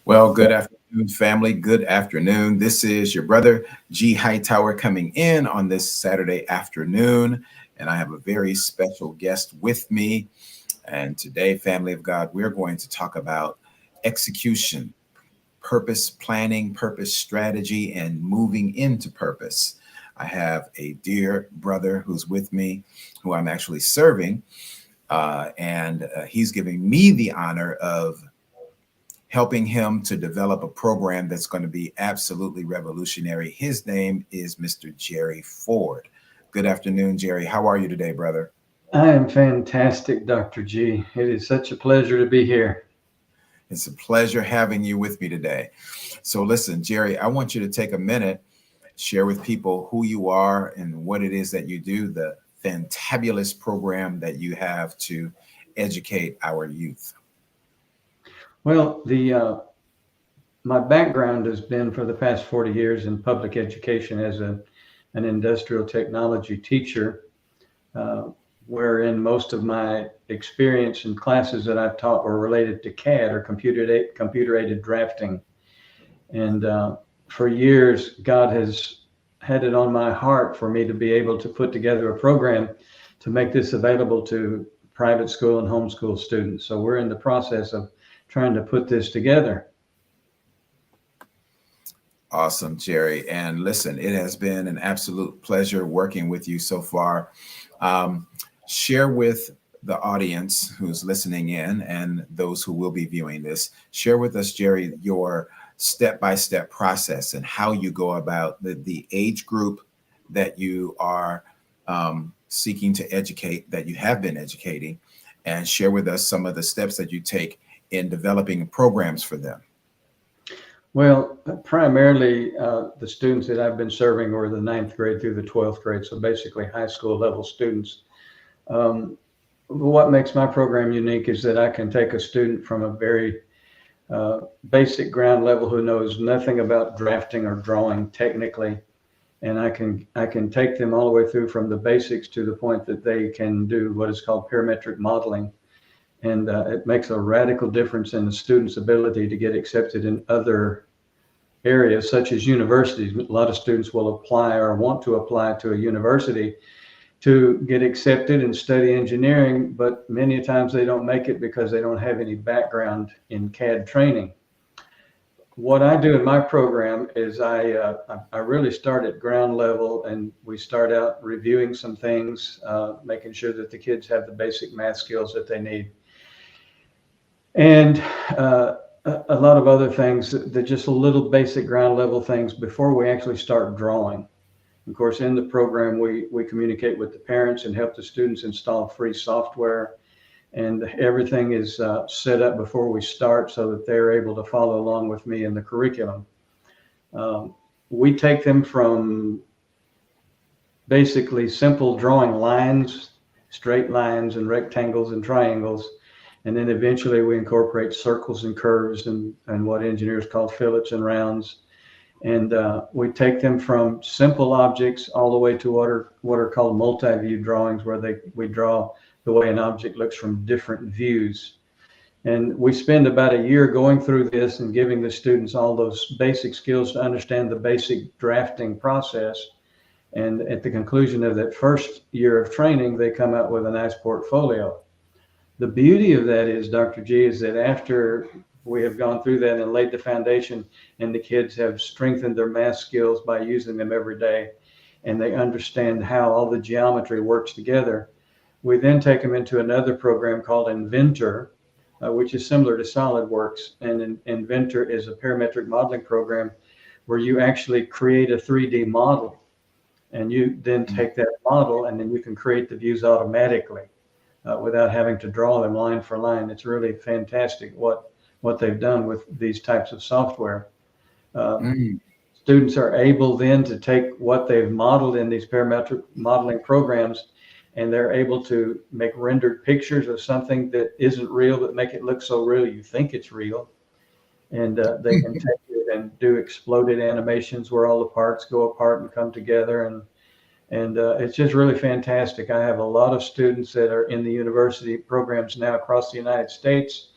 Well, good afternoon, family. Good afternoon. This is your brother, G. Hightower, coming in on this Saturday afternoon. And I have a very special guest with me. And today, family of God, we're going to talk about execution, purpose planning, purpose strategy, and moving into purpose. I have a dear brother who's with me, who I'm actually serving, and he's giving me the honor of helping him to develop a program that's going to be absolutely revolutionary. His name is Mr. Jerry Ford. Good afternoon, Jerry. How are you today, brother? I am fantastic, Dr. G. It is such a pleasure to be here. It's a pleasure having you with me today. So listen, Jerry, I want you to take a minute, share with people who you are and what it is that you do, the fantabulous program that you have to educate our youth. Well, the my background has been for the past 40 years in public education as an industrial technology teacher, uh, wherein most of my experience and classes that I've taught were related to CAD or computer aided drafting. And for years, God has had it on my heart for me to be able to put together a program to make this available to private school and homeschool students. So we're in the process of trying to put this together. Awesome, Jerry. And listen, it has been an absolute pleasure working with you so far. Um, Share with the audience who's listening in and those who will be viewing this, share with us, Jerry, your step by step process and how you go about the age group that you are seeking to educate, that you have been educating, and share with us some of the steps that you take in developing programs for them. Well, primarily the students that I've been serving were the ninth grade through the 12th grade, so basically high school level students. Um, what makes my program unique is that I can take a student from a very basic ground level who knows nothing about drafting or drawing technically, and I can take them all the way through from the basics to the point that they can do what is called parametric modeling, and it makes a radical difference in the student's ability to get accepted in other areas such as universities. A lot of students will apply or want to apply to a university to get accepted and study engineering, but many times they don't make it because they don't have any background in CAD training. What I do in my program is I really start at ground level, and we start out reviewing some things, making sure that the kids have the basic math skills that they need, and a lot of other things that just little basic ground level things before we actually start drawing. Of course, in the program, we communicate with the parents and help the students install free software. And everything is set up before we start so that they're able to follow along with me in the curriculum. Um, we take them from basically simple drawing lines, straight lines and rectangles and triangles. And then eventually we incorporate circles and curves and what engineers call fillets and rounds. And we take them from simple objects all the way to what are called multi-view drawings, where we draw the way an object looks from different views. And we spend about a year going through this and giving the students all those basic skills to understand the basic drafting process. And at the conclusion of that first year of training, they come out with a nice portfolio. The beauty of that is, Dr. G, is that after we have gone through that and laid the foundation, and the kids have strengthened their math skills by using them every day, and they understand how all the geometry works together, we then take them into another program called Inventor, which is similar to SolidWorks. And Inventor is a parametric modeling program where you actually create a 3D model, and you then take that model and then you can create the views automatically without having to draw them line for line. It's really fantastic what they've done with these types of software. Uh, Mm. Students are able then to take what they've modeled in these parametric modeling programs, and they're able to make rendered pictures of something that isn't real, but make it look so real you think it's real. And they can take it and do exploded animations where all the parts go apart and come together, and it's just really fantastic. I have a lot of students that are in the university programs now across the United States,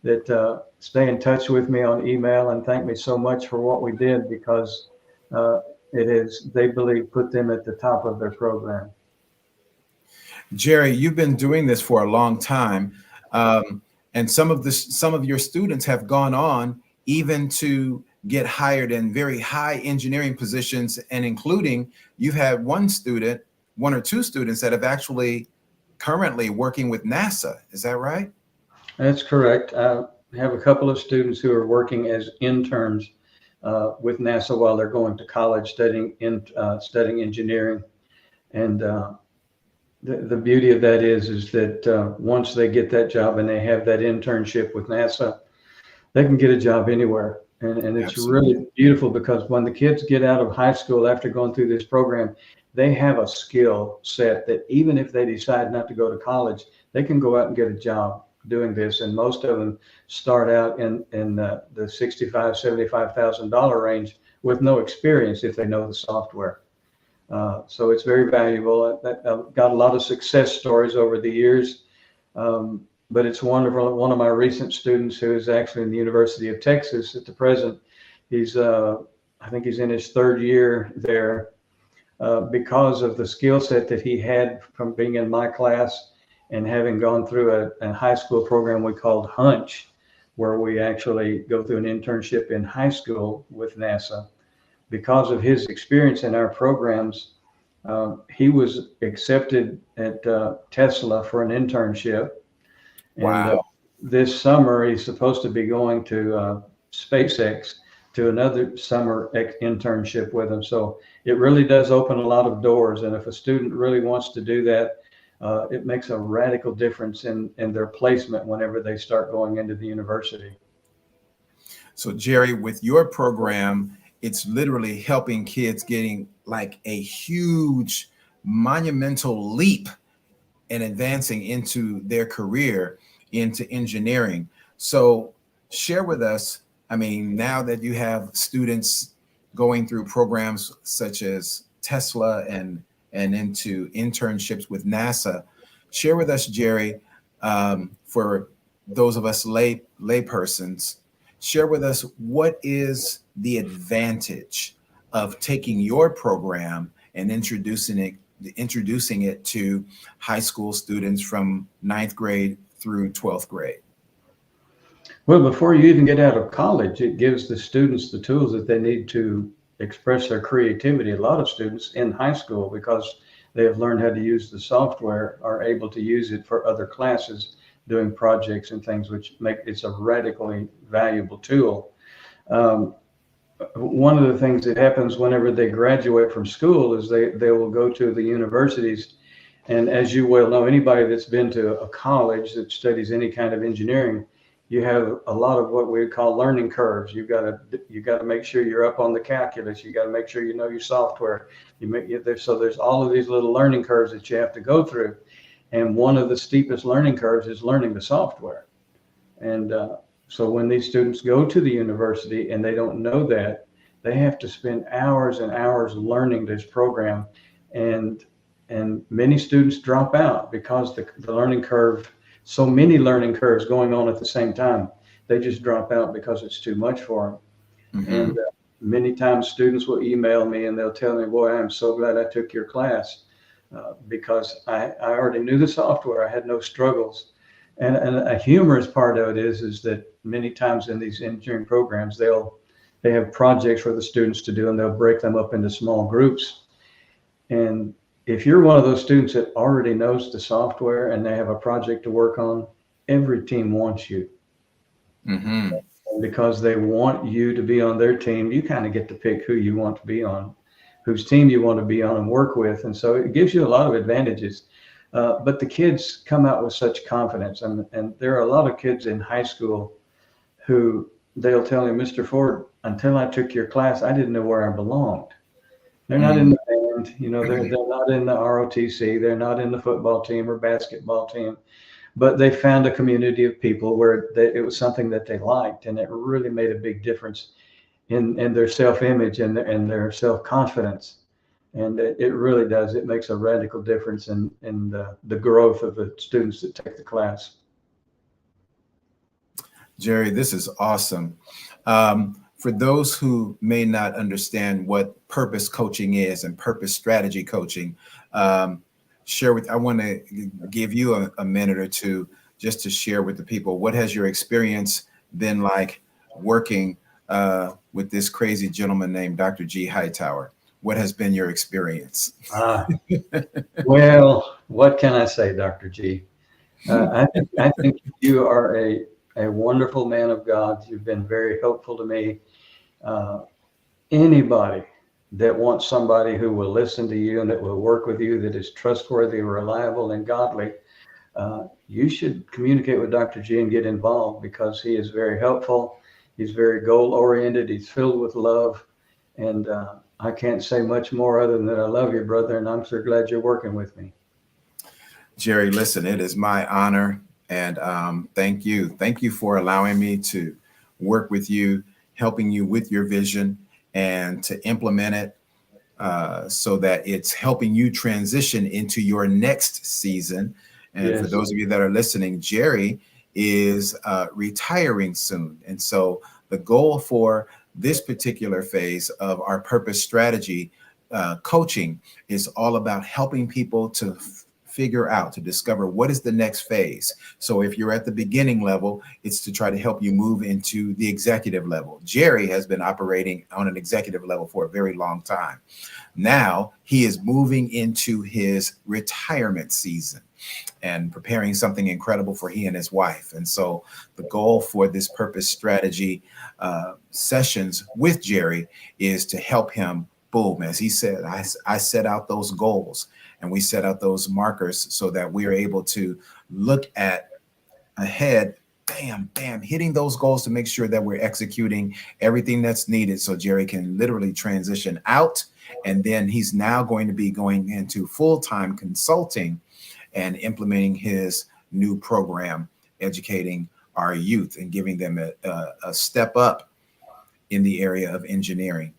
that stay in touch with me on email and thank me so much for what we did, because uh, it is, they believe, put them at the top of their program. Jerry, you've been doing this for a long time, and some of your students have gone on even to get hired in very high engineering positions, and including you've had one or two students that have actually currently working with NASA. Is that right? That's correct. I have a couple of students who are working as interns with NASA while they're going to college studying engineering. And the beauty of that is that once they get that job and they have that internship with NASA, they can get a job anywhere. And it's Absolutely. really beautiful, because when the kids get out of high school after going through this program, they have a skill set that even if they decide not to go to college, they can go out and get a job doing this. And most of them start out in the $65,000 to $75,000 range with no experience if they know the software. So it's very valuable. I've got a lot of success stories over the years. But it's wonderful. One of my recent students, who is actually in the University of Texas at the present, he's I think he's in his third year there, because of the skill set that he had from being in my class and having gone through a high school program we called Hunch, where we actually go through an internship in high school with NASA. Because of his experience in our programs, he was accepted at Tesla for an internship. And Wow. this summer, he's supposed to be going to SpaceX to another summer internship with him. So it really does open a lot of doors. And if a student really wants to do that, it makes a radical difference in their placement whenever they start going into the university. So, Jerry, with your program, it's literally helping kids getting like a huge monumental leap and advancing into their career into engineering. So, share with us, I mean, now that you have students going through programs such as Tesla and into internships with NASA, share with us, Jerry, for those of us laypersons, share with us what is the advantage of taking your program and introducing it to high school students from ninth grade through 12th grade. Well, before you even get out of college, it gives the students the tools that they need to express their creativity. A lot of students in high school, because they have learned how to use the software, are able to use it for other classes, doing projects and things, which make it's a radically valuable tool. Um, One of the things that happens whenever they graduate from school is they will go to the universities. And as you well know, anybody that's been to a college that studies any kind of engineering, you have a lot of what we call learning curves. You got to make sure you're up on the calculus. You got to make sure you know your software. So there's all of these little learning curves that you have to go through. And one of the steepest learning curves is learning the software. And so when these students go to the university and they don't know that, they have to spend hours and hours learning this program. And many students drop out because the learning curve, so many learning curves going on at the same time, they just drop out because it's too much for them. Mm-hmm. And many times students will email me and they'll tell me, boy, I'm so glad I took your class, because I already knew the software. I had no struggles. And a humorous part of it is that many times in these engineering programs, they have projects for the students to do, and they'll break them up into small groups. And if you're one of those students that already knows the software and they have a project to work on, every team wants you. Mm-hmm. And because they want you to be on their team, you kind of get to pick who you want to be on, whose team you want to be on and work with. And so it gives you a lot of advantages. But the kids come out with such confidence. And there are a lot of kids in high school who they'll tell me, Mr. Ford, until I took your class, I didn't know where I belonged. They're not in the band, they're not in the ROTC, they're not in the football team or basketball team, but they found a community of people where it was something that they liked, and it really made a big difference in their self-image and their self-confidence. And it really does. It makes a radical difference in the growth of the students that take the class. Jerry, this is awesome. For those who may not understand what purpose coaching is and purpose strategy coaching, um, I want to give you a minute or two just to share with the people what has your experience been like working with this crazy gentleman named Dr. G. Hightower. What has been your experience? Ah, well, what can I say, Dr. G? I think you are a wonderful man of God. You've been very helpful to me. Uh, Anybody that wants somebody who will listen to you and that will work with you, that is trustworthy, reliable, and godly, you should communicate with Dr. G and get involved because he is very helpful. He's very goal oriented. He's filled with love. And I can't say much more other than that I love you, brother, and I'm so glad you're working with me. Jerry, listen, it is my honor. And thank you. Thank you for allowing me to work with you, helping you with your vision and to implement it so that it's helping you transition into your next season. And for Yes, those of you that are listening, Jerry is retiring soon. And so the goal for this particular phase of our purpose strategy coaching is all about helping people to figure out, to discover what is the next phase. So if you're at the beginning level, it's to try to help you move into the executive level. Jerry has been operating on an executive level for a very long time. Now he is moving into his retirement season and preparing something incredible for he and his wife. And so the goal for this purpose strategy sessions with Jerry is to help him, boom, as he said, I set out those goals and we set out those markers so that we are able to look at ahead, bam, bam, hitting those goals to make sure that we're executing everything that's needed so Jerry can literally transition out. And then he's now going to be going into full-time consulting and implementing his new program, educating our youth and giving them a step up in the area of engineering.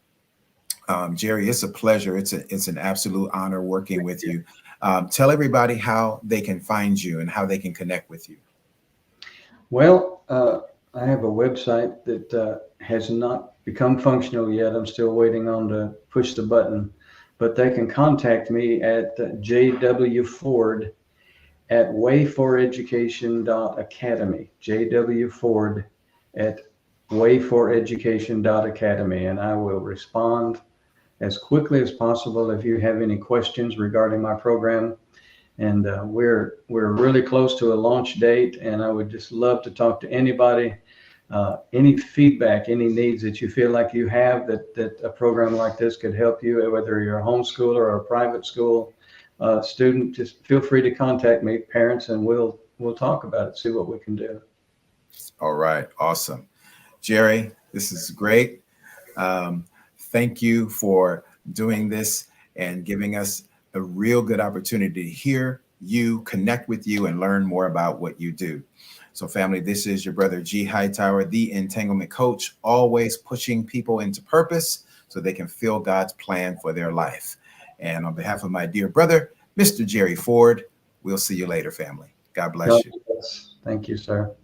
Jerry, it's a pleasure. It's an absolute honor working with you. Tell everybody how they can find you and how they can connect with you. well, I have a website that has not become functional yet. I'm still waiting on to push the button, but they can contact me at jwford at wayforeducation.academy, jwford at wayforeducation.academy, and I will respond as quickly as possible if you have any questions regarding my program. And we're really close to a launch date, and I would just love to talk to anybody. Any feedback, any needs that you feel like you have that a program like this could help you, whether you're a homeschooler or a private school student, just feel free to contact me, parents, and we'll talk about it, see what we can do. All right, awesome. Jerry, this is great. Um, Thank you for doing this and giving us a real good opportunity to hear you, connect with you, and learn more about what you do. So, family, this is your brother G. Hightower, the entanglement coach, always pushing people into purpose so they can feel God's plan for their life. And on behalf of my dear brother, Mr. Jerry Ford, we'll see you later, family. God God bless you. bless. Thank you, sir.